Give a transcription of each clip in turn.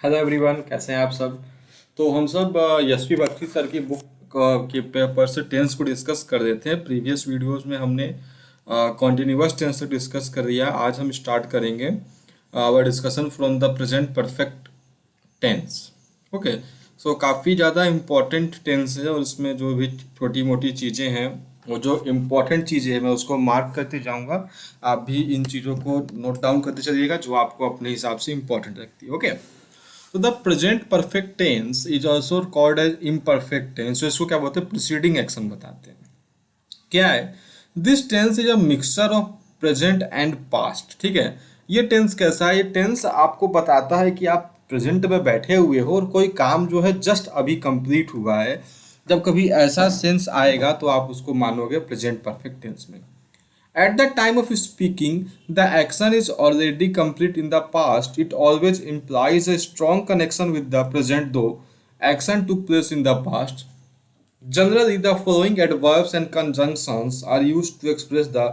Hello everyone, कैसे हैं आप सब। तो हम सब यशवी बख्शी सर की बुक के पेपर से टेंस को डिस्कस कर देते हैं। प्रीवियस वीडियोस में हमने कॉन्टिन्यूअस टेंस से डिस्कस कर दिया। आज हम स्टार्ट करेंगे our discussion from the present perfect tense. Okay, so काफ़ी ज़्यादा इम्पोर्टेंट टेंस है और उसमें जो भी छोटी मोटी चीज़ें हैं, वो जो इम्पोर्टेंट चीज़ें हैं मैं उसको मार्क करते जाऊंगा। आप भी इन चीज़ों को नोट डाउन करते चलिएगा जो आपको अपने हिसाब से इम्पोर्टेंट लगती है। ओके, तो the present perfect tense is also called as imperfect tense. तो इसको क्या बोलते हैं, प्रीसीडिंग एक्शन बताते हैं। क्या है, this tense is a mixture of present and past. ठीक है, ये टेंस कैसा है, ये टेंस आपको बताता है कि आप प्रेजेंट में बैठे हुए हो और कोई काम जो है जस्ट अभी कंप्लीट हुआ है। जब कभी ऐसा सेंस आएगा तो आप उसको मानोगे प्रेजेंट परफेक्ट टेंस में। At the time of speaking, the action is already complete in the past. It always implies a strong connection with the present, though action took place in the past. Generally, the following adverbs and conjunctions are used to express the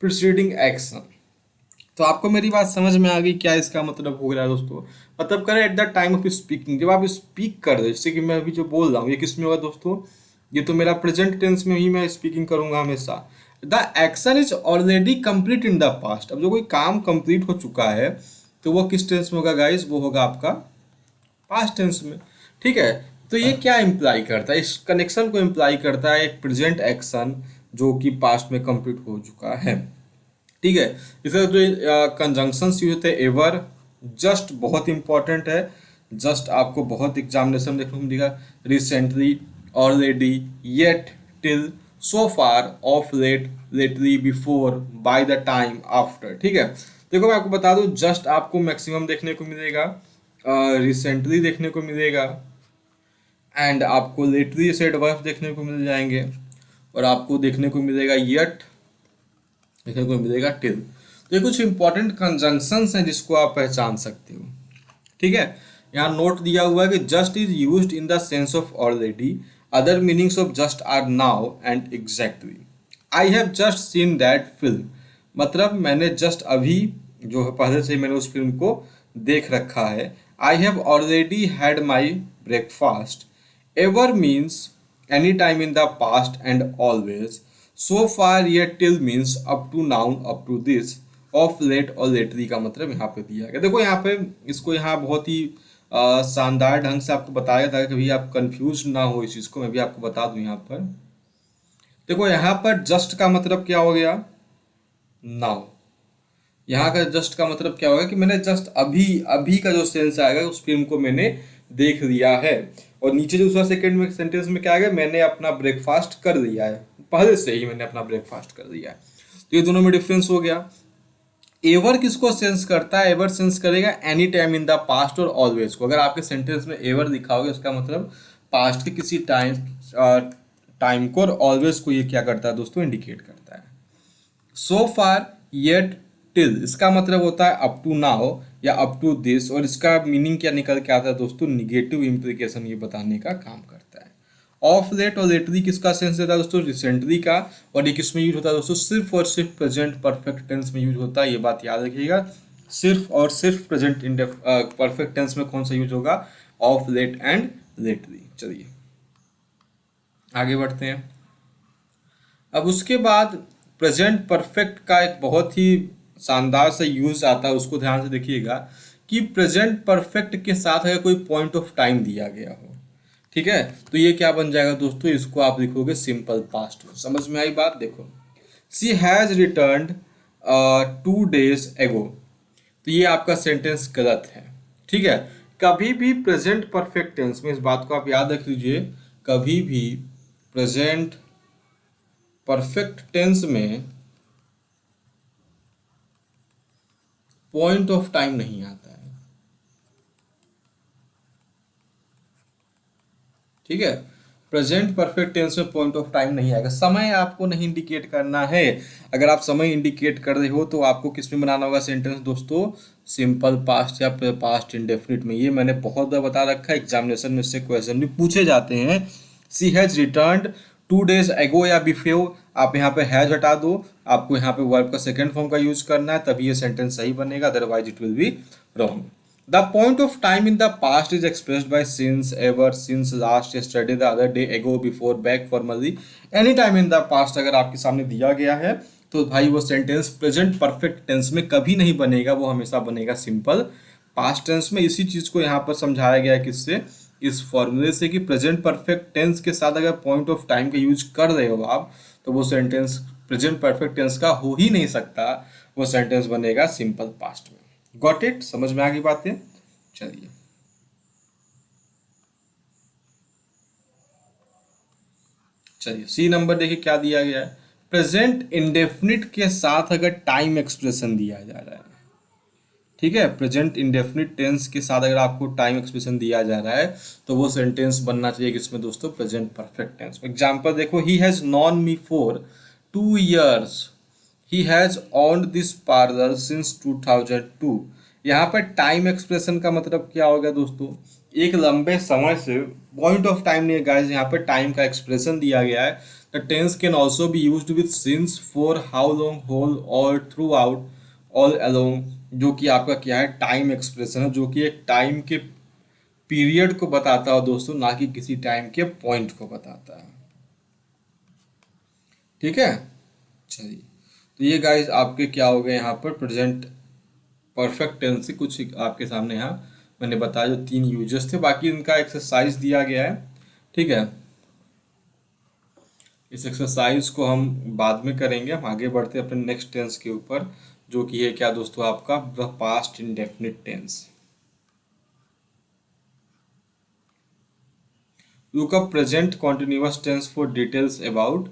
preceding action. तो आपको मेरी बात समझ में आ गई क्या इसका मतलब हो रहा है दोस्तों। मतलब करें at the time of speaking, जब आप स्पीक कर रहे हो, जैसे कि मैं अभी जो बोल रहा हूँ ये किस में होगा दोस्तों, ये तो मेरा प्रेजेंट टेंस में ही मैं स्पीकिंग करूंगा हमेशा। The action is already complete in the past. अब जो कोई काम कंप्लीट हो चुका है तो वो किस टेंस में होगा गाइस, वो होगा आपका पास्ट टेंस में। ठीक है, तो ये क्या इम्प्लाई करता है, इस कनेक्शन को इम्प्लाई करता है एक प्रेजेंट एक्शन जो कि पास्ट में कंप्लीट हो चुका है। ठीक है, इसका जो कंजंक्शंस यूज होते हैं, एवर, जस्ट बहुत इंपॉर्टेंट है। जस्ट आपको बहुत एग्जामिनेशन देखने को मिलेगा। Recently, already, yet, till, so far, of late, lately, before, by the time, after. ठीक है, देखो मैं आपको बता दूं, जस्ट आपको मैक्सिमम देखने को मिलेगा, रिसेंटली देखने को मिलेगा, एंड आपको लेटली से एडवर्ब देखने को मिल जाएंगे, और आपको देखने को मिलेगा येट, देखने को मिलेगा टिल। तो ये कुछ इंपॉर्टेंट कंजंक्शंस हैं जिसको आप पहचान सकते हो। ठीक है, यहाँ नोट दिया हुआ है कि just is used in the sense of already. Other meanings of just are now and exactly. I have just seen that film, मतलब मैंने जस्ट अभी जो है पहले से ही मैंने उस फिल्म को देख रखा है। I have already had my breakfast. Ever means any time in the past and always. So far yet till means up to now, up to this। Of late और लेटरी का मतलब यहाँ पे दिया गया। देखो यहाँ पे इसको यहाँ बहुत ही शानदार ढंग से आपको बताया था, कभी आप कंफ्यूज ना हो इस चीज़ को। मैं भी आपको बता दूं यहाँ पर, देखो यहाँ पर जस्ट का मतलब क्या हो गया, नाउ। यहाँ का जस्ट का मतलब क्या होगा कि मैंने जस्ट अभी अभी का जो सेंस आएगा उस फिल्म को मैंने देख लिया है। और नीचे जो दूसरा सेकंड में सेंटेंस में क्या आएगा, मैंने अपना ब्रेकफास्ट कर लिया है, पहले से ही मैंने अपना ब्रेकफास्ट कर लिया है। तो ये दोनों में डिफरेंस हो गया। एवर किसको सेंस करता है, एवर सेंस करेगा any time in the past और ऑलवेज को। अगर आपके सेंटेंस में एवर लिखा होगा उसका मतलब पास्ट के किसी टाइम को, और ऑलवेज को ये क्या करता है दोस्तों, इंडिकेट करता है। सो फार, येट, टिल, इसका मतलब होता है अप टू नाउ या अप टू दिस, और इसका मीनिंग क्या निकल के आता है दोस्तों, निगेटिव इम्प्लीकेशन ये बताने का काम करता है। ऑफ लेट और लेटली किसका सेंस देता है दोस्तों, रिसेंटली का। और ये किस में यूज होता है दोस्तों, सिर्फ और सिर्फ प्रेजेंट परफेक्ट टेंस में यूज होता है, ये बात याद रखिएगा। सिर्फ और सिर्फ प्रेजेंट परफेक्ट टेंस में कौन सा यूज होगा, ऑफ लेट एंड लेटली। चलिए आगे बढ़ते हैं। अब उसके बाद प्रेजेंट परफेक्ट का एक बहुत ही शानदार सा यूज आता है, उसको ध्यान से देखिएगा कि प्रेजेंट परफेक्ट के साथ अगर कोई पॉइंट ऑफ टाइम दिया गया हो, ठीक है, तो ये क्या बन जाएगा दोस्तों, इसको आप लिखोगे सिंपल पास्ट में। समझ में आई बात। देखो, सी हैज रिटर्न 2 days एगो, तो ये आपका सेंटेंस गलत है। ठीक है, कभी भी प्रेजेंट परफेक्ट टेंस में, इस बात को आप याद रख लीजिए, कभी भी प्रेजेंट परफेक्ट टेंस में पॉइंट ऑफ टाइम नहीं आता है। ठीक है, प्रेजेंट परफेक्ट टेंस में पॉइंट ऑफ टाइम नहीं आएगा। समय आपको नहीं इंडिकेट करना है। अगर आप समय इंडिकेट कर रहे हो तो आपको किस में बनाना होगा सेंटेंस दोस्तों, सिंपल पास्ट या पास्ट इंडेफिनिट में। ये मैंने बहुत बार बता रखा है, एग्जामिनेशन में से क्वेश्चन भी पूछे जाते हैं। सी हैज रिटर्न 2 days एगो या बिफोर, आप यहाँ पे हैज हटा दो, आपको यहाँ पे वर्ब का सेकेंड फॉर्म का यूज करना है, तभी ये सेंटेंस सही बनेगा, otherwise it will be wrong. The point of time in the past is expressed by since, ever, since, last, yesterday, the other day, ago, before, back, formally, any time in the past अगर आपके सामने दिया गया है तो भाई वो sentence present perfect tense में कभी नहीं बनेगा, वो हमेशा बनेगा सिंपल पास्ट टेंस में। इसी चीज को यहाँ पर समझाया गया है किससे, इस फॉर्मूले से, कि प्रेजेंट परफेक्ट टेंस के साथ अगर पॉइंट ऑफ टाइम का यूज कर रहे हो आप तो वो सेंटेंस प्रेजेंट परफेक्ट टेंस का हो ही नहीं सकता, वो सेंटेंस बनेगा सिंपल पास्ट में। गॉट इट, समझ में आ गई बातें? चलिए, चलिए सी नंबर देखिए क्या दिया गया है। प्रेजेंट इंडेफिनिट के साथ अगर टाइम एक्सप्रेशन दिया जा रहा है, ठीक है, प्रेजेंट इंडेफिनिट टेंस के साथ अगर आपको टाइम एक्सप्रेशन दिया जा रहा है तो वो सेंटेंस बनना चाहिए किसमें दोस्तों, प्रेजेंट परफेक्ट टेंस। एग्जांपल देखो, he has known me for 2 years, he has owned this parlour since 2002। यहाँ पर टाइम एक्सप्रेशन का मतलब क्या होगा दोस्तों, एक लंबे समय से, पॉइंट ऑफ टाइम नहीं है गाइस, यहाँ पर टाइम का एक्सप्रेशन दिया गया है। The tense can also be used with since, for, how long, whole, और, थ्रू आउट, ऑल अलोंग, जो कि आपका क्या है, टाइम एक्सप्रेशन है, जो कि एक टाइम के पीरियड को बताता हो दोस्तों, ना कि किसी टाइम के पॉइंट को बताता है। ठीक है, चलिए, तो ये गाइस आपके क्या हो गए यहाँ पर प्रेजेंट परफेक्ट टेंस से कुछ आपके सामने यहाँ मैंने बताया जो 3 यूजेस थे, बाकी इनका एक्सरसाइज दिया गया है। ठीक है, इस एक्सरसाइज को हम बाद में करेंगे, हम आगे बढ़ते हैं अपने नेक्स्ट टेंस के ऊपर, जो कि है क्या दोस्तों, आपका the past indefinite tense. Look up present continuous tense for details about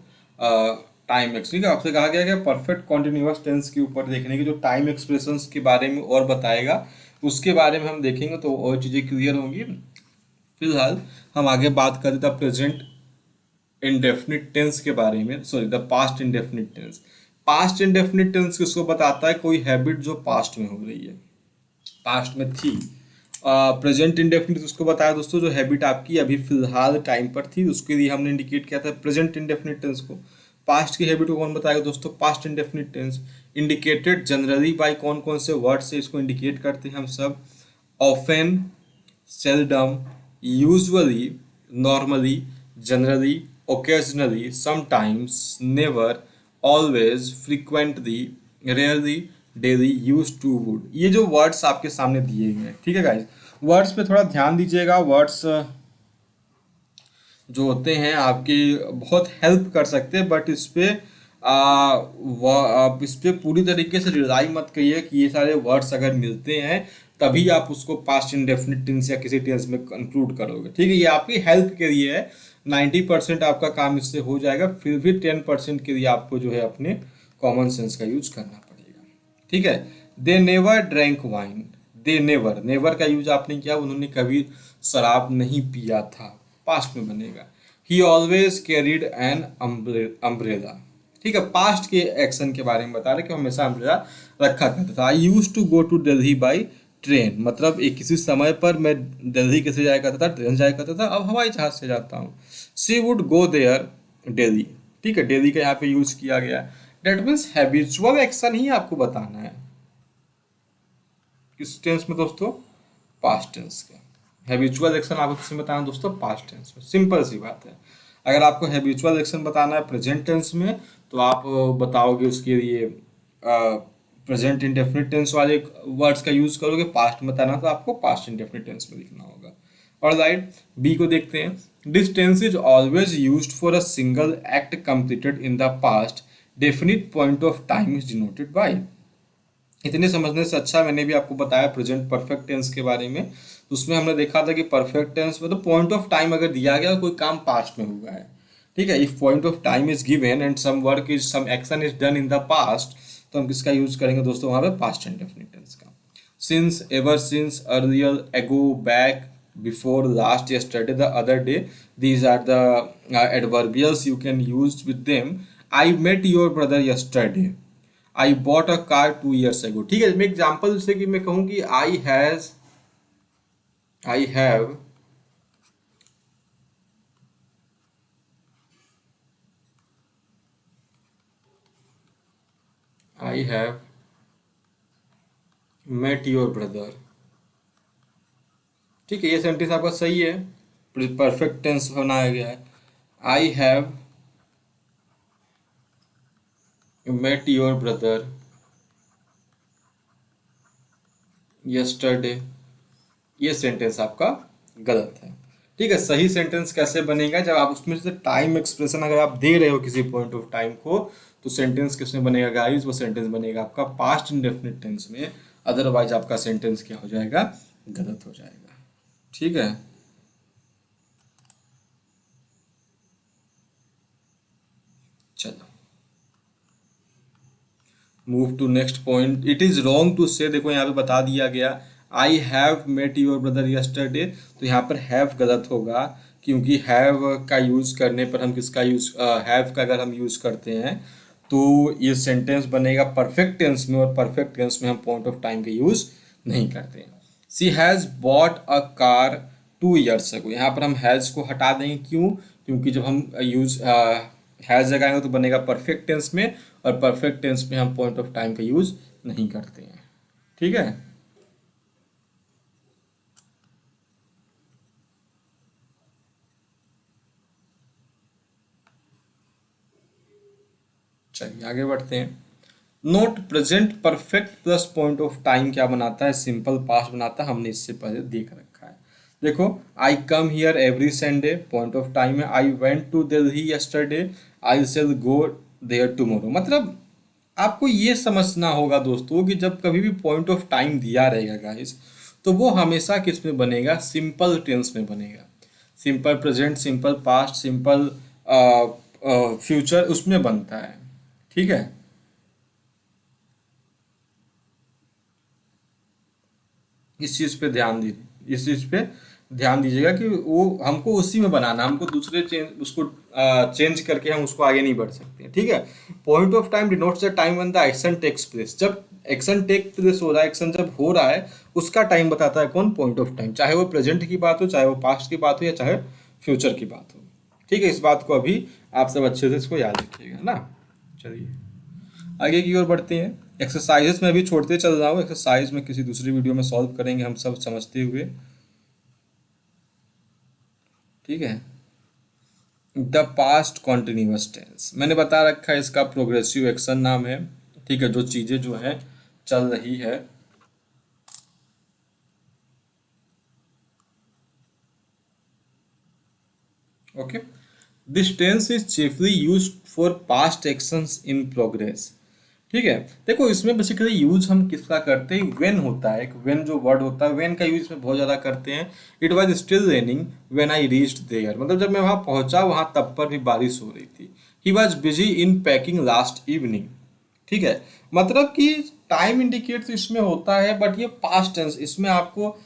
time x. ठीक है, आपसे कहा गया है परफेक्ट कॉन्टिन्यूअस टेंस के ऊपर देखने की, जो टाइम एक्सप्रेशंस के बारे में और बताएगा, उसके बारे में हम देखेंगे तो और चीज़ें क्लियर होंगी। फिलहाल हम आगे बात करते थे प्रेजेंट इंडेफिनिट टेंस के बारे में, sorry the past indefinite tense. Past indefinite tense किसको बताता है, कोई हैबिट जो पास्ट में हो रही है, पास्ट में थी। प्रेजेंट इंडेफिनिट उसको बताया दोस्तों, जो हैबिट आपकी अभी फिलहाल टाइम पर थी, उसके लिए हमने इंडिकेट किया था प्रेजेंट इंडेफिनिट टेंस को। पास्ट की हैबिट को कौन बताएगा दोस्तों, past indefinite tense. Indicated generally by कौन कौन से वर्ड से इसको इंडिकेट करते हैं हम सब, often, seldom, usually, normally, generally, occasionally, sometimes, never, always, frequently, rarely, daily, used to, would। ये जो वर्ड्स आपके सामने दिए गए हैं, ठीक है गाइस, वर्ड्स पे थोड़ा ध्यान दीजिएगा। वर्ड्स जो होते हैं आपकी बहुत हेल्प कर सकते हैं, बट इस पे आप इस पे पूरी तरीके से रिलाई मत करिए कि ये सारे वर्ड्स अगर मिलते हैं तभी आप उसको पास्ट इंडेफिनिट टेंस या किसी टेंस में कंक्लूड करोगे। ठीक है, ये आपकी हेल्प के लिए है, 90% आपका काम इससे हो जाएगा, फिर भी 10% के लिए आपको जो है अपने कॉमन सेंस का यूज करना पड़ेगा। ठीक है, they never drank wine, they never, never का यूज आपने किया, उन्होंने कभी शराब नहीं पिया था, पास्ट में बनेगा। ही ऑलवेज कैरिड एन अम्ब्रेला। ठीक है, पास्ट के एक्शन के बारे में बता रहे कि हमेशा अम्ब्रेला रखा करता था। I use to go to Delhi by train, मतलब एक किसी समय पर मैं दिल्ली कैसे जाया करता था, ट्रेन जाया करता था, अब हवाई जहाज से जाता हूँ। सी वुड गो देयर डेली। ठीक है, डेली का यहाँ पे यूज किया गया, डेट मीन्स हैबिचुअल एक्शन ही आपको बताना है, किस टेंस में दोस्तों, पास्ट टेंस का। हैबिचुअल एक्शन आपको किसमें बताना है दोस्तों, पास्ट टेंस में, सिंपल सी बात है। अगर आपको हैबिचुअल एक्शन बताना है प्रेजेंट टेंस में तो आप बताओगे उसके लिए प्रेजेंट इंडेफिनिट टेंस वाले वर्ड्स का यूज करोगे, पास्ट में बताना तो आपको पास्ट इंडेफिनिट टेंस में लिखना होगा। और राइट, बी को देखते हैं। This tense is always used for a single act completed in the past, definite point of time is denoted by. इतने समझने से अच्छा मैंने भी आपको बताया प्रेजेंट परफेक्ट टेंस के बारे में, तो उसमें हमने देखा था कि परफेक्ट टेंस में तो पॉइंट ऑफ टाइम अगर दिया गया कोई काम पास्ट में हुआ है, ठीक है, if point of time is given and some work is, some action is done in the past, तो हम किसका यूज करेंगे दोस्तों वहां पे, पास्ट इंडेफिनिट टेंस का। Since, ever since, earlier, ago, back, before, last, yesterday, the other day, these are the adverbials you can use with them। I met your brother yesterday, I bought a car 2 years ago। ठीक है, मैं example से कि मैं कहूँ कि I have I have met your brother ठीक है, ये सेंटेंस आपका सही है, परफेक्ट टेंस बनाया गया है। I have met your brother yesterday, ये सेंटेंस आपका गलत है। ठीक है, सही सेंटेंस कैसे बनेगा, जब आप उसमें से टाइम एक्सप्रेशन अगर आप दे रहे हो किसी पॉइंट ऑफ टाइम को, तो सेंटेंस किसमें बनेगा गाइस, वो सेंटेंस बनेगा आपका पास्ट इंडेफिनिट टेंस में, अदरवाइज आपका सेंटेंस क्या हो जाएगा, गलत हो जाएगा। ठीक है, चलो move to next point. It is wrong to say, देखो यहाँ पे बता दिया गया I have met your brother yesterday, तो यहाँ पर हैव गलत होगा, क्योंकि हैव का यूज करने पर हम किसका यूज, हैव का अगर हम यूज करते हैं तो ये सेंटेंस बनेगा परफेक्ट टेंस में, और परफेक्ट टेंस में हम पॉइंट ऑफ टाइम का यूज नहीं करते हैं। She has bought a car 2 years ago, यहाँ पर हम हैज़ को हटा देंगे, क्यों, क्योंकि जब हम यूज हैज़ लगाएंगे तो बनेगा परफेक्ट टेंस में, और परफेक्ट टेंस में हम पॉइंट ऑफ टाइम का यूज नहीं करते हैं। ठीक है, चलिए आगे बढ़ते हैं। Note present perfect plus point of time क्या बनाता है, सिंपल पास्ट बनाता है, हमने इससे पहले देख रखा है। देखो, I come here every Sunday, point of time है, I went to Delhi yesterday, I shall go there tomorrow. मतलब आपको ये समझना होगा दोस्तों कि जब कभी भी पॉइंट ऑफ टाइम दिया रहेगा गाइस, तो वो हमेशा किस में बनेगा, सिंपल टेंस में बनेगा। Simple present, simple past, simple future उसमें बनता है। ठीक है, इस चीज़ पे ध्यान दीजिए, इस चीज़ पे ध्यान दीजिएगा कि वो हमको उसी में बनाना, हमको दूसरे चेंज उसको चेंज करके हम उसको आगे नहीं बढ़ सकते। ठीक है, point of time denotes the time when the action takes place, जब एक्शन टेक प्लेस हो रहा है, एक्शन जब हो रहा है उसका टाइम बताता है कौन, पॉइंट ऑफ टाइम, चाहे वो प्रेजेंट की बात हो, चाहे वो पास्ट की बात हो, या चाहे फ्यूचर की बात हो। ठीक है, इस बात को अभी आप सब अच्छे से इसको याद रखिएगा ना। चलिए आगे की ओर बढ़ते हैं। एक्सरसाइजेस में अभी छोड़ते चल रहा हूँ, एक्सरसाइज में किसी दूसरी वीडियो में सॉल्व करेंगे हम सब समझते हुए। ठीक है, द पास्ट कॉन्टिन्यूअस टेंस मैंने बता रखा है, इसका प्रोग्रेसिव एक्शन नाम है। ठीक है, जो चीज़ें जो है चल रही है, okay. This tense is chiefly used for past actions in progress. ठीक है, देखो इसमें बेसिकली यूज हम किसका करते हैं, वेन होता है, वेन जो वर्ड होता है, वेन का यूज में बहुत ज़्यादा करते हैं। It was still raining when I reached there, मतलब जब मैं वहाँ पहुँचा वहाँ तब पर भी बारिश हो रही थी। He was busy in packing last evening. ठीक है, मतलब कि टाइम इंडिकेट इसमें होता है, बट ये पास्ट टेंस, इसमें आपको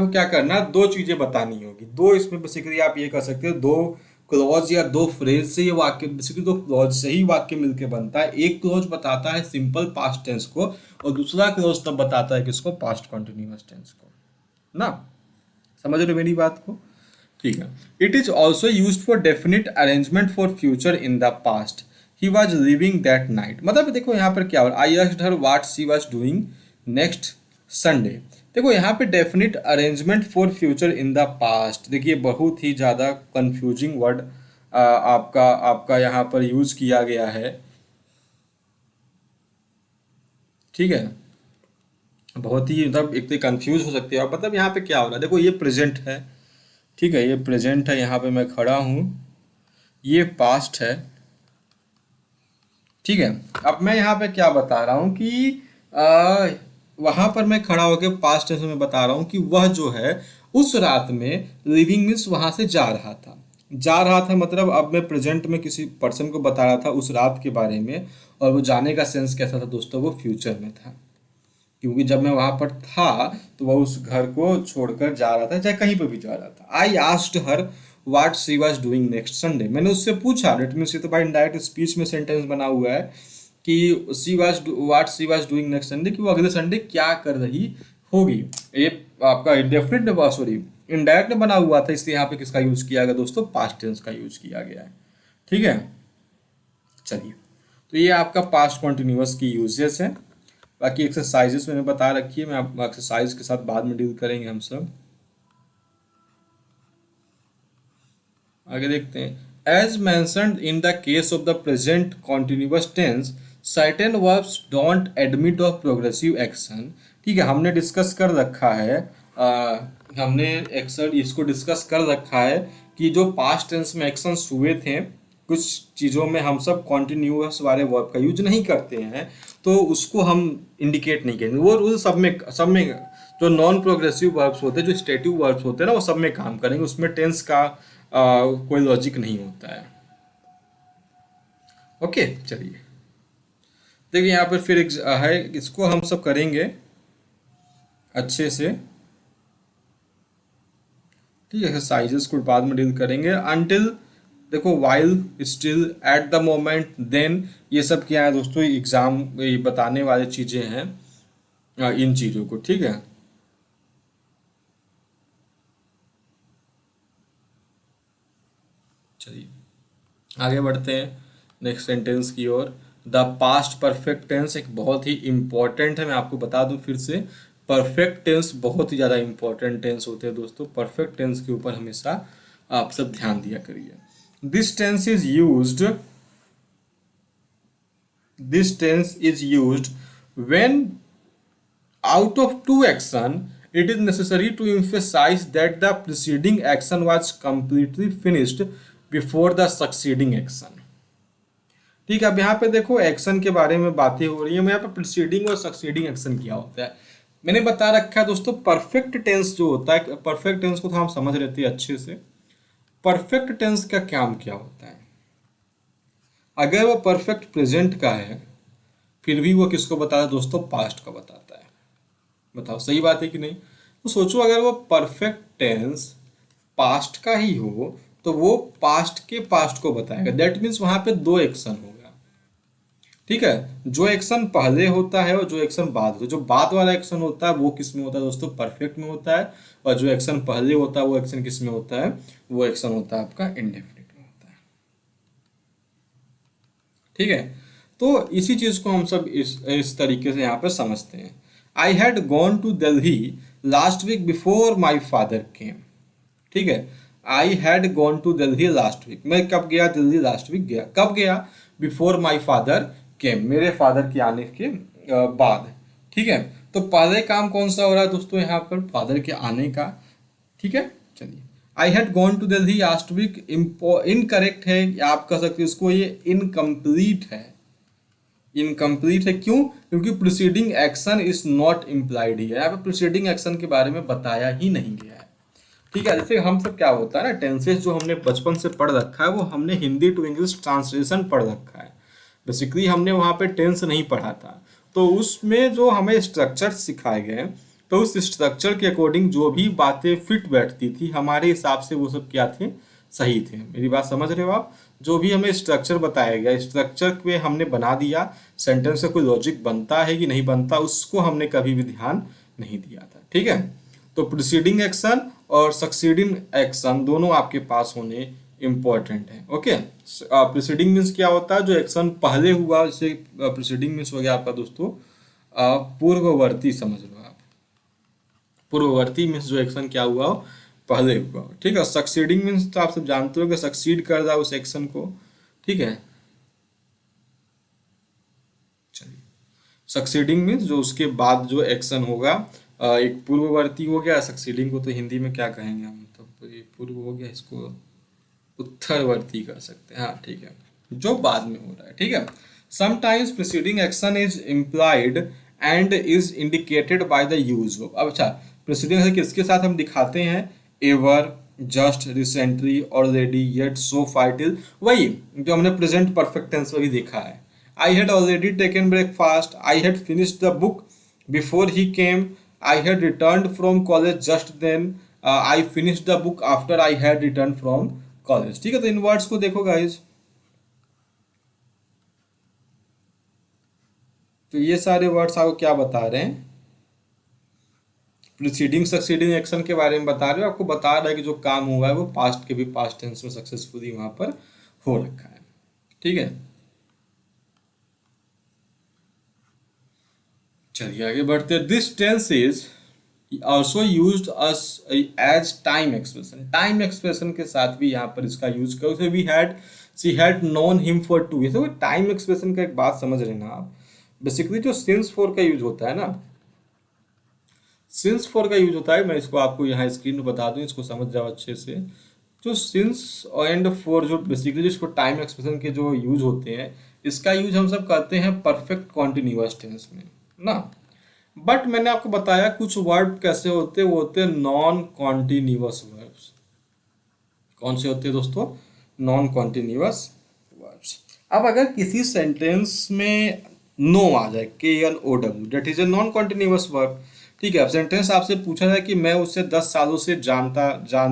क्या करना है, दो चीजें बतानी होगी, दो इसमें बेसिकली आप ये कर सकते हो, दो क्लॉज या दो फ्रेज से ये वाक्य, बेसिकली दो क्लॉज से ही वाक्य मिलके बनता है। एक क्लॉज बताता है सिंपल पास्ट टेंस को, और दूसरा क्लॉज तब बताता है किसको, पास्ट कॉन्टिन्यूअस टेंस को ना। समझ रहे हो मेरी बात को? ठीक है, it is also use for definite arrangement for future in the past, he was living that night. मतलब देखो यहाँ पर क्या हो रहा है, I asked her what she was doing next Sunday. देखो यहाँ पे definite arrangement for future in the past, देखिए बहुत ही ज़्यादा कंफ्यूजिंग वर्ड आपका आपका यहाँ पर यूज किया गया है। ठीक है, बहुत ही मतलब एक तो कंफ्यूज हो सकते हो आप, मतलब यहाँ पे क्या हो रहा है, देखो ये प्रेजेंट है। ठीक है, ये प्रेजेंट है, यहाँ पे मैं खड़ा हूँ, ये पास्ट है। ठीक है, अब मैं यहाँ पे क्या बता रहा हूँ कि वहां पर मैं खड़ा होकर पास्ट टेंस में बता रहा हूँ कि वह जो है उस रात में, लिविंग मीन्स वहां से जा रहा था, जा रहा था मतलब अब मैं प्रेजेंट में किसी पर्सन को बता रहा था उस रात के बारे में, और वो जाने का सेंस कैसा था दोस्तों, वो फ्यूचर में था, क्योंकि जब मैं वहां पर था तो वह उस घर को छोड़कर जा रहा था, चाहे कहीं पर भी जा रहा था। I asked her what she was doing next Sunday, मैंने उससे पूछा, डेट मीन्स ये तो बाय इनडायरेक्ट स्पीच में सेंटेंस बना हुआ है कि she was what she was doing next Sunday, कि वो अगले संडे क्या कर रही होगी। ये आपका डेफिनेट, सॉरी इनडायरेक्ट में बना हुआ था, इसलिए यहाँ पे किसका यूज किया गया दोस्तों, पास्ट टेंस का यूज किया गया है। ठीक है, चलिए तो ये आपका पास्ट कॉन्टिन्यूअस की यूजेस है। बाकी एक्सरसाइजेस मैंने बता रखी है, मैं आप एक्सरसाइज के साथ बाद में डील करेंगे हम सब। आगे देखते हैं। As mentioned in the case of the present continuous tense, certain verbs don't admit of progressive action. ठीक है, हमने डिस्कस कर रखा है, हमने एक्शन इसको डिस्कस कर रखा है कि जो पास्ट टेंस में एक्शंस हुए थे, कुछ चीज़ों में हम सब कॉन्टिन्यूअस वाले वर्ब का यूज नहीं करते हैं, तो उसको हम इंडिकेट नहीं करेंगे। वो रूल सब में जो नॉन प्रोग्रेसिव वर्ब्स होते हैं, जो स्टेटिव वर्ब्स होते हैं ना, वो सब में काम करेंगे, उसमें टेंस का कोई लॉजिक नहीं होता है। ओके, चलिए देखिए यहाँ पर फिर है, इसको हम सब करेंगे अच्छे से। ठीक है, एक्सरसाइजेस को बाद में डील करेंगे। अनटिल, देखो, while, still, at the moment, then, ये सब क्या है दोस्तों, एग्जाम बताने वाली चीज़ें हैं, इन चीज़ों को। ठीक है, चलिए आगे बढ़ते हैं नेक्स्ट सेंटेंस की ओर। द पास्ट परफेक्ट टेंस एक बहुत ही इंपॉर्टेंट है, मैं आपको बता दूं फिर से, परफेक्ट टेंस बहुत ही ज़्यादा इंपॉर्टेंट टेंस होते हैं दोस्तों। परफेक्ट टेंस के ऊपर हमेशा आप सब ध्यान दिया करिए। This tense is used when out of two action, it is necessary to emphasize that the preceding action was completely finished before the succeeding action। ठीक है, अब यहाँ पे देखो एक्शन के बारे में बातें हो रही है, मैं यहाँ पे प्रीसीडिंग और सक्सीडिंग एक्शन क्या होता है मैंने बता रखा है दोस्तों। परफेक्ट टेंस जो होता है, परफेक्ट टेंस को तो हम समझ लेते हैं अच्छे से। परफेक्ट टेंस का काम क्या होता है? अगर वो परफेक्ट प्रेजेंट का है, फिर भी वो किसको बताता है दोस्तों? पास्ट का बताता है। बताओ सही बात है कि नहीं? तो सोचो, अगर वो परफेक्ट टेंस पास्ट का ही हो, तो वो पास्ट के पास्ट को बताएगा। दैट मीन्स वहां पे दो एक्शन होगा। ठीक है, जो एक्शन पहले होता है और जो एक्शन बाद होता है। जो बाद वाला एक्शन होता है वो किस में होता है दोस्तों? परफेक्ट में होता है। और जो एक्शन पहले होता है वो एक्शन किस में होता है? वो एक्शन होता है आपका इंडेफिनिट में होता है। ठीक है, तो इसी चीज को हम सब इस तरीके से यहाँ पे समझते हैं। I had gone to Delhi last week before my father came. ठीक है, I had gone to Delhi last week, मैं कब गया दिल्ली? लास्ट वीक गया। कब गया? बिफोर माई फादर केम, मेरे फादर के आने के बाद। ठीक है, तो पहले काम कौन सा हो रहा है दोस्तों यहाँ पर? फादर के आने का। ठीक है, चलिए, I had gone to Delhi last week incorrect है, आप कह सकते हो इसको, ये इनकम्प्लीट है। इनकम्प्लीट है क्यों? क्योंकि preceding action is not implied ही है, यहाँ पे प्रीसीडिंग एक्शन के बारे में बताया ही नहीं गया है। ठीक है, जैसे हम सब क्या होता है ना, टेंसेस जो हमने बचपन से पढ़ रखा है वो हमने हिंदी टू इंग्लिश ट्रांसलेशन पढ़ रखा है। बेसिकली हमने वहाँ पे टेंस नहीं पढ़ा था, तो उसमें जो हमें स्ट्रक्चर सिखाए गए, तो उस स्ट्रक्चर के अकॉर्डिंग जो भी बातें फिट बैठती थी हमारे हिसाब से, वो सब क्या थे? सही थे। मेरी बात समझ रहे हो आप? जो भी हमें स्ट्रक्चर बताया गया, स्ट्रक्चर पे हमने बना दिया, सेंटेंस का कोई लॉजिक बनता है कि नहीं बनता, उसको हमने कभी भी ध्यान नहीं दिया था। ठीक है, तो प्रीसीडिंग एक्शन और सक्सीडिंग एक्शन दोनों आपके पास होने इंपॉर्टेंट है। ओके, प्रीसीडिंग मीन्स क्या होता है? जो एक्शन पहले हुआ, जैसे प्रीसीडिंग मीन्स हो गया आपका दोस्तों पूर्ववर्ती, समझ लो आप। पूर्ववर्ती मीन्स जो एक्शन क्या हुआ हो, पहले हुआ हो। ठीक है, सक्सीडिंग मीन्स तो आप सब जानते हो कि सक्सीड कर रहा है उस एक्शन को। ठीक है, चलिए, सक्सीडिंग मीन्स जो उसके बाद जो एक्शन होगा, एक पूर्ववर्ती हो गया। सक्सीडिंग को तो हिंदी में क्या कहेंगे हम? तो ये पूर्व हो गया, इसको उत्तरवर्ती कर सकते हैं। हाँ ठीक है, जो बाद में हो रहा है। ठीक है, sometimes preceding action is implied and is indicated by the use of. अब अच्छा, प्रीसीडिंग एक्शन किसके साथ हम दिखाते हैं? Ever, just, recently, already, yet, so, फाइटिल, वही जो हमने प्रेजेंट परफेक्ट टेंस में भी देखा है। I had already taken breakfast, I had finished the book before he came, I had return from college just then, I finished the book after I had return from college. ठीक है, तो इन words को देखो guys, तो ये सारे words आपको क्या बता रहे हैं? प्रीसीडिंग सक्सीडिंग एक्शन के बारे में बता रहे हो, आपको बता रहा है कि जो काम हुआ है वो पास्ट के भी पास्ट टेंस में सक्सेसफुली वहां पर हो रखा है। ठीक है, चलिए आगे बढ़ते हैं। This tense is also use as time expression. Time expression के साथ भी यहाँ पर इसका यूज करो। so we had she had known him for 2 years। Time expression का एक बात समझ रहे ना आप, बेसिकली जो सिंस फॉर का यूज होता है ना, सिंस फॉर का यूज होता है, मैं इसको आपको यहाँ स्क्रीन पर बता दूं, इसको समझ जाओ अच्छे से। जो सिंस एंड फॉर जो बेसिकली जिसको टाइम एक्सप्रेशन के जो यूज होते हैं, इसका यूज हम सब करते हैं परफेक्ट कॉन्टिन्यूअस टेंस में ना। बट मैंने आपको बताया कुछ वर्ब कैसे होते हैं, वो होते हैं नॉन कॉन्टिन्यूअस वर्ब्स। कौन से होते हैं दोस्तों? Non continuous verbs. अब अगर किसी सेंटेंस में नो आ जाए, KNOW, that is a non continuous verb. ठीक है, अब सेंटेंस आपसे पूछा जाए कि मैं उससे 10 सालों से जान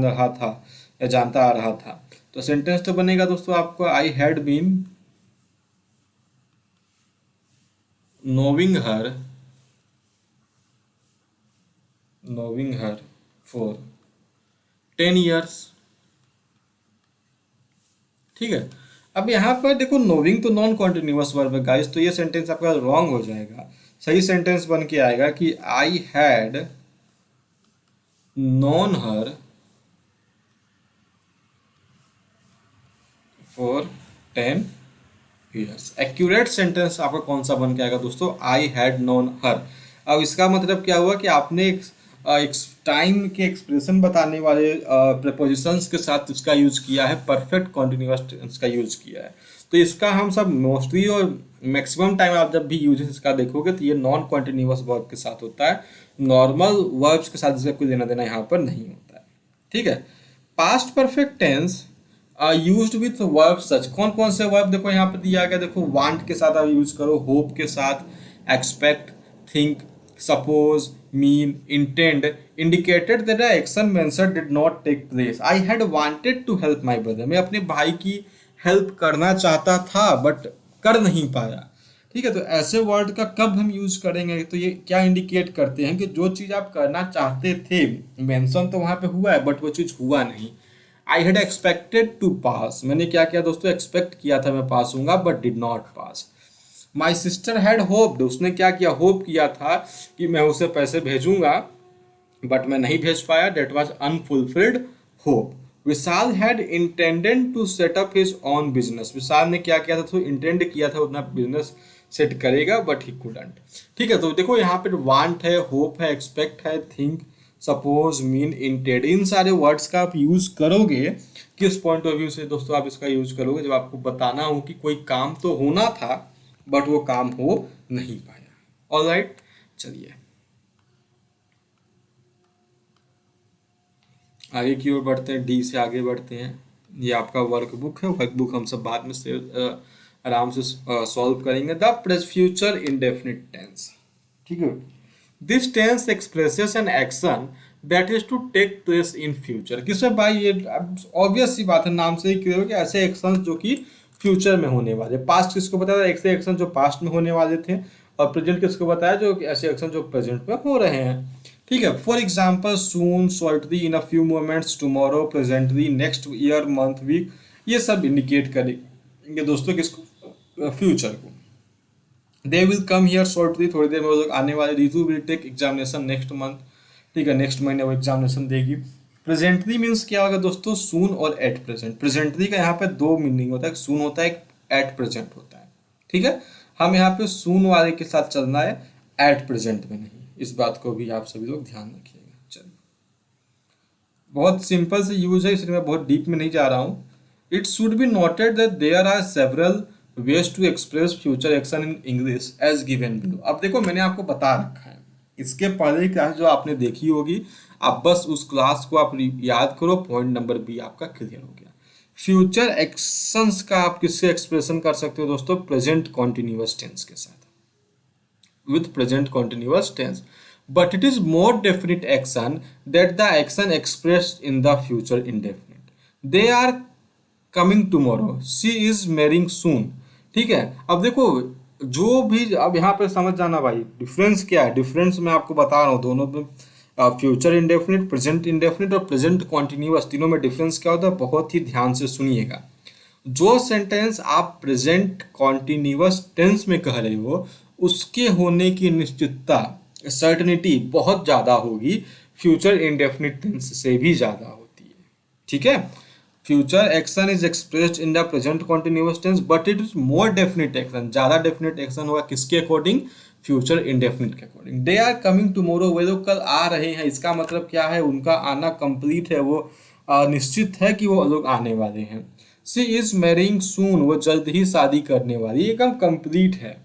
रहा था या जानता आ रहा था, तो सेंटेंस तो बनेगा दोस्तों आपको I had been knowing her for 10 years। ठीक है, अब यहाँ पर देखो नोविंग तो नॉन कॉन्टिन्यूअस वर्ब है गाइस, तो ये सेंटेंस आपका रॉन्ग हो जाएगा। सही सेंटेंस बन के आएगा कि I had known her for 10 years। Accurate sentence आपका कौन सा बन के आएगा दोस्तों? आई हैड नोन हर। अब इसका मतलब क्या हुआ कि आपने एक टाइम के एक्सप्रेशन बताने वाले प्रपोजिशंस के साथ इसका यूज किया है, परफेक्ट कॉन्टिन्यूअस टेंस का यूज किया है। तो इसका हम सब मोस्टली और मैक्सिमम टाइम आप जब भी यूज इसका देखोगे तो ये नॉन कॉन्टिन्यूअस वर्ब के साथ होता है, नॉर्मल वर्ब्स के साथ इसका कोई लेना देना यहाँ पर नहीं होता है। ठीक है, past perfect tense used with verb such. कौन कौन से वर्ब देखो यहाँ पे दिया गया, देखो वांट के साथ आप यूज करो, होप के साथ, expect, think, suppose, mean, intend, indicated that the action mentioned did not take place. I had wanted to help my brother. मैं अपने भाई की हेल्प करना चाहता था बट कर नहीं पाया। ठीक है, तो ऐसे वर्ड का कब हम यूज करेंगे, तो ये क्या इंडिकेट करते हैं कि जो चीज़ आप करना चाहते थे, मेंशन तो वहाँ पे हुआ है बट वो चीज़ हुआ नहीं। आई हैड एक्सपेक्टेड टू पास, मैंने क्या किया दोस्तों? एक्सपेक्ट किया था मैं पास होऊंगा but did not pass. My sister had hoped, उसने क्या किया? होप किया था कि मैं उसे पैसे भेजूंगा बट मैं नहीं भेज पाया, that was unfulfilled hope. Vishal had intended to set up his own business, Vishal ने क्या किया था? तो इंटेंड किया था अपना बिजनेस सेट करेगा बट ही कुडंट। ठीक है, तो देखो यहाँ पे वांट है, होप है, एक्सपेक्ट है, थिंक, सपोज, मीन, इंटेंड, इन सारे वर्ड्स का आप यूज करोगे किस पॉइंट ऑफ व्यू से दोस्तों? आप इसका यूज करोगे जब आपको बताना हो कि कोई काम तो होना था बट वो काम हो नहीं पाया। ऑलराइट, चलिए आगे की ओर बढ़ते हैं, डी से आगे बढ़ते हैं। ये आपका वर्कबुक है, वर्कबुक हम सब बाद में से आराम से सॉल्व करेंगे। The future indefinite tense. ठीक है, this tense expresses an action that is to take place in future. किसमें भाई? ये ऑब्वियस सी बात है, नाम से ही क्लियर हो कि ऐसे एक्शन जो कि फ्यूचर में होने वाले। पास्ट किसको बताया? ऐसे एक्शन जो पास्ट में होने वाले थे, और प्रेजेंट किसको बताया? जो ऐसे एक्शन जो प्रेजेंट में हो रहे हैं। ठीक है, for example soon, shortly, in a few moments, tomorrow, presently, next year, month, week, ये सब इंडिकेट करेंगे दोस्तों किसको? फ्यूचर को। They will come here shortly, थोड़ी देर में वो लोग आने वाले। Riju will take examination next month. ठीक है, नेक्स्ट महीने वो एग्जामिनेशन देगी। प्रेजेंटली मीन्स क्या होगा दोस्तों? सून और एट प्रेजेंट। प्रेजेंटली का यहाँ पे दो मीनिंग होता है, सून होता है, एट प्रेजेंट होता है। ठीक है, हम यहाँ पे सून वाले के साथ चलना है, एट प्रेजेंट में नहीं। इस बात को भी आप सभी लोग ध्यान रखिएगा। चलिए, बहुत सिंपल से यूज है, इसलिए मैं बहुत डीप में नहीं जा रहा हूँ। It should be noted that there are several ways to express future action in English as given below. अब देखो मैंने आपको बता रखा है, इसके पहले क्लास जो आपने देखी होगी, आप बस उस क्लास को आप याद करो, पॉइंट नंबर बी आपका क्लियर हो गया। फ्यूचर एक्शंस का आप किससे एक्सप्रेशन कर सकते हो दोस्तों? प्रेजेंट कॉन्टिन्यूअस टेंस के साथ, with present continuous tense, but it is more definite action that the action expressed in the future indefinite. They are coming tomorrow, she is marrying soon। ठीक है, अब देखो जो भी, अब यहाँ पे समझ जाना भाई डिफरेंस क्या है। डिफरेंस मैं आपको बता रहा हूँ दोनों में, फ्यूचर इंडेफिनिट, प्रेजेंट इंडेफिनिट और प्रेजेंट कॉन्टिन्यूअस, तीनों में डिफरेंस क्या होता है? बहुत ही ध्यान से सुनिएगा। जो सेंटेंस आप प्रेजेंट कॉन्टिन्यूअस टेंस में कह रहे हो उसके होने की निश्चितता, सर्टनिटी बहुत ज़्यादा होगी, फ्यूचर इंडेफिनिट टेंस से भी ज़्यादा होती है। ठीक है, future action is expressed in the present continuous tense but it is more definite action, ज़्यादा डेफिनेट एक्शन होगा किसके अकॉर्डिंग, फ्यूचर इंडेफिनिट के according. They are coming tomorrow, वे लोग कल आ रहे हैं, इसका मतलब क्या है, उनका आना कंप्लीट है, वो निश्चित है कि वो लोग आने वाले हैं। सी इज मैरिंग सून, वो जल्द ही शादी करने वाली, एकदम कंप्लीट है।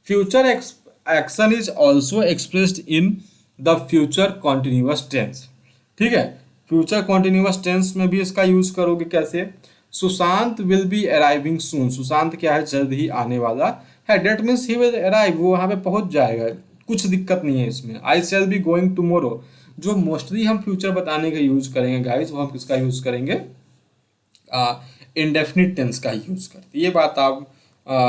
Future action is also expressed in the future continuous tense. ठीक है, फ्यूचर कॉन्टिन्यूअस टेंस में भी इसका यूज करोगे कैसे, सुशांत विल बी अराइविंग सून, सुशांत क्या है, जल्द ही आने वाला है, that means he will arrive, वो वहाँ पे पहुंच जाएगा, कुछ दिक्कत नहीं है इसमें। आई शैल बी गोइंग टुमारो, जो मोस्टली हम फ्यूचर बताने का यूज करेंगे गाइस, वो हम किसका यूज करेंगे, इंडेफिनिट टेंस का यूज करते हैं। ये बात आप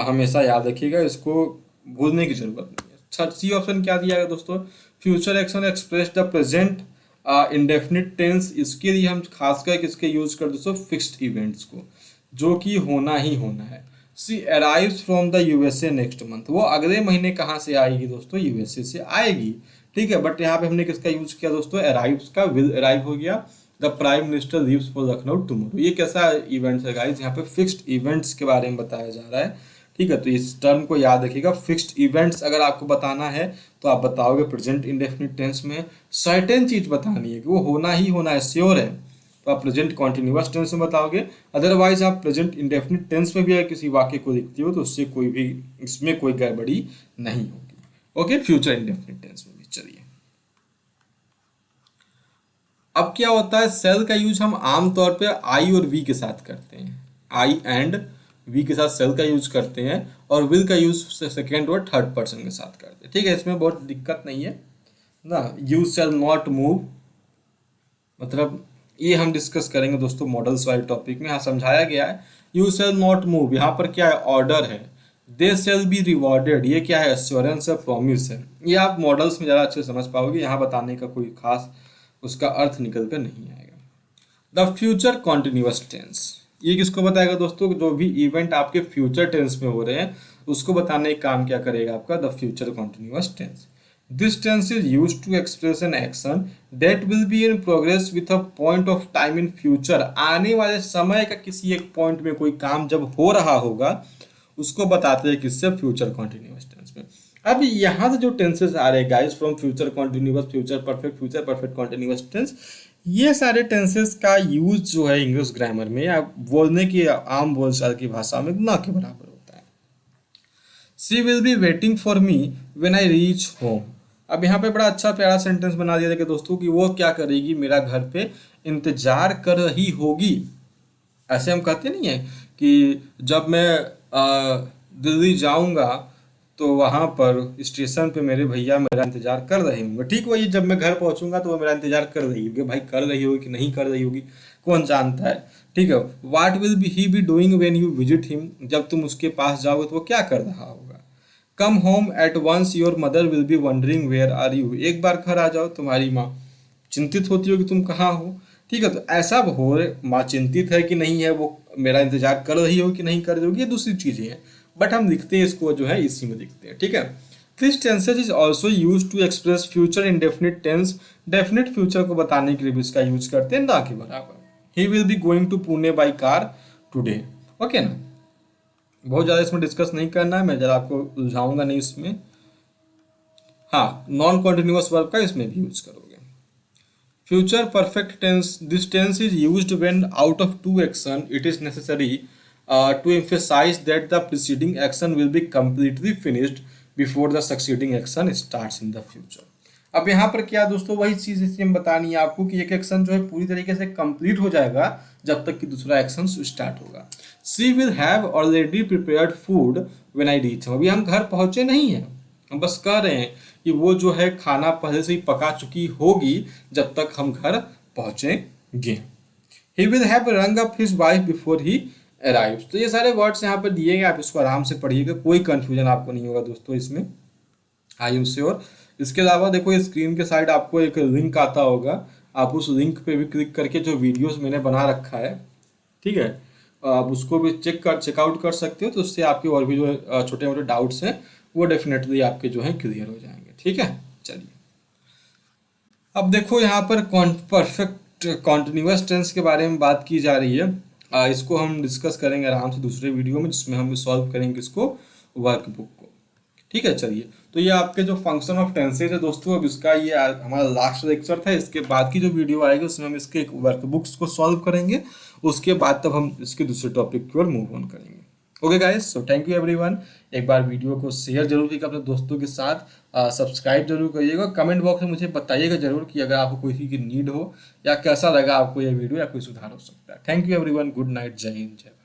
हमेशा याद रखिएगा, इसको भूलने की जरूरत नहीं है। अच्छा, सी ऑप्शन क्या दिया है दोस्तों, future action express the present indefinite tense, इसके लिए हम खासकर किसके यूज करते दोस्तों, फिक्स्ड इवेंट्स को, जो कि होना ही होना है। She arrives from the USA next month, वो अगले महीने कहाँ से आएगी दोस्तों, यूएसए से आएगी। ठीक है, बट यहाँ पे हमने किसका यूज किया दोस्तों, अराइव्स का, विल अराइव हो गया। The prime minister leaves for Lucknow tomorrow, ये कैसा इवेंट्स है गाइस, यहाँ पे फिक्स्ड इवेंट्स के बारे में बताया जा रहा है। ठीक है, तो इस टर्म को याद रखिएगा, फिक्स्ड इवेंट्स अगर आपको बताना है तो आप बताओगे प्रेजेंट इंडेफिनिट टेंस में। सर्टेन चीज बतानी है कि वो होना ही होना है, श्योर है, तो आप प्रेजेंट कॉन्टिन्यूअस टेंस में बताओगे। अदरवाइज आप प्रेजेंट इंडेफिनिट टेंस में भी अगर किसी वाक्य को लिखते हो तो उससे कोई भी, इसमें कोई गड़बड़ी नहीं होगी। ओके, फ्यूचर इंडेफिनिट टेंस में भी। चलिए, अब क्या होता है, सेल का यूज हम आमतौर पे आई और वी के साथ करते हैं, आई एंड वी के साथ सेल का यूज करते हैं, और विल का यूज सेकेंड और थर्ड पर्सन के साथ करते हैं। ठीक है, इसमें बहुत दिक्कत नहीं है ना। यू शैल नॉट मूव, मतलब ये हम डिस्कस करेंगे दोस्तों मॉडल्स वाले टॉपिक में, यहाँ समझाया गया है। यू शैल नॉट मूव, यहाँ पर क्या है, ऑर्डर है। दे शैल बी रिवॉर्डेड, ये क्या है, एश्योरेंस है, प्रॉमिस है। ये आप मॉडल्स में ज़्यादा अच्छे से समझ पाओगे, यहाँ बताने का कोई खास उसका अर्थ निकल कर नहीं आएगा। द फ्यूचर कॉन्टिन्यूअस टेंस, ये किसको बताएगा दोस्तों, जो भी इवेंट आपके फ्यूचर टेंस में हो रहे हैं उसको बताने का काम क्या करेगा आपका, the future continuous tense. This tense is used to express an action that will be in progress with a point of time in future, आने वाले समय का किसी एक पॉइंट में कोई काम जब हो रहा होगा उसको बताते हैं किससे, फ्यूचर कॉन्टिन्यूअस टेंस में। अब यहाँ से जो टेंसेस आ रहे हैं guys, from future continuous, future perfect continuous tense, ये सारे टेंसेस का यूज जो है इंग्लिश ग्रामर में या बोलने की आम बोलचाल की भाषा में ना के बराबर होता है। She will be waiting for me when I reach home, अब यहाँ पे बड़ा अच्छा प्यारा सेंटेंस बना दिया कि दोस्तों कि वो क्या करेगी, मेरा घर पे इंतजार कर रही होगी। ऐसे हम कहते नहीं है कि जब मैं दिल्ली जाऊंगा तो वहां पर स्टेशन पे मेरे भैया मेरा इंतजार कर रहे होंगे, ठीक वही जब मैं घर पहुंचूंगा तो वो मेरा इंतजार कर रही होगी। भाई कर रही होगी कि नहीं कर रही होगी कौन जानता है। ठीक है, what will be he be doing when you visit him, जब तुम उसके पास जाओगे तो वो क्या कर रहा होगा। Come home at once your mother will be wondering where are you, एक बार घर आ जाओ तुम्हारी माँ चिंतित होती होगी तुम कहाँ हो। ठीक है, तो ऐसा हो, माँ चिंतित है कि नहीं है, वो मेरा इंतजार कर रही होगी कि नहीं कर रही होगी, ये दूसरी चीजें हैं, बट हम लिखते हैं इसको जो है इसी में लिखते हैं। ठीक है, this tenses is also use to express future indefinite tense, definite future को बताने के लिए भी इसका यूज करते हैं, ना के बराबर। He will be going to Pune by car today, okay ना, बहुत ज़्यादा इसमें डिस्कस नहीं करना है, मैं ज़रा आपको उलझाऊंगा नहीं इसमें। हाँ, नॉन कॉन्टिन्यूअस वर्ब का इसमें भी यूज करोगे। Future perfect tense, this tense is used when out of two action it is necessary to emphasize that the preceding action will be completely finished before the succeeding action starts in the future। अब यहाँ पर क्या दोस्तों, वही चीज इसमें बतानी है आपको कि एक एक्शन जो है पूरी तरीके से कंप्लीट हो जाएगा जब तक कि दूसरा एक्शन स्टार्ट होगा। She will have already prepared food when I reach, अभी हम घर पहुंचे नहीं हैं, हम बस कह रहे हैं कि वो जो है खाना पहले से ही पका चुकी होगी जब तक हम घर पहुंचेंगे। ही विल हैव रंग up his wife before he arrives, तो ये सारे वर्ड्स यहाँ पर दिए गए, आप इसको आराम से पढ़िएगा, कोई कंफ्यूजन आपको नहीं होगा दोस्तों इसमें, आई एम श्योर। इसके अलावा देखो ये स्क्रीन के साइड आपको एक लिंक आता होगा, आप उस लिंक पे भी क्लिक करके जो वीडियोस मैंने बना रखा है, ठीक है, आप उसको भी चेकआउट कर सकते हो, तो उससे आपके और भी जो छोटे मोटे डाउट्स हैं वो डेफिनेटली आपके जो है क्लियर हो जाएंगे। ठीक है, चलिए अब देखो यहाँ पर परफेक्ट कॉन्टिन्यूअस टेंस के बारे में बात की जा रही है। इसको हम डिस्कस करेंगे आराम से दूसरे वीडियो में, जिसमें हम सॉल्व करेंगे इसको वर्कबुक को। ठीक है, चलिए तो ये आपके जो फंक्शन ऑफ टेंसेज है दोस्तों, अब इसका ये हमारा लास्ट लेक्चर था। इसके बाद की जो वीडियो आएगी उसमें हम इसके वर्कबुक्स को सॉल्व करेंगे, उसके बाद तब हम इसके दूसरे टॉपिक की ओर मूव ऑन करेंगे। Okay guys, so thank you everyone. एक बार वीडियो को शेयर जरूर कीजिएगा अपने दोस्तों के साथ, सब्सक्राइब जरूर करिएगा, कमेंट बॉक्स में मुझे बताइएगा जरूर कि अगर आपको कोई की नीड हो या कैसा लगा आपको ये वीडियो या कोई सुधार हो सकता है। Thank you everyone, good night, जय हिंद, जय भारत।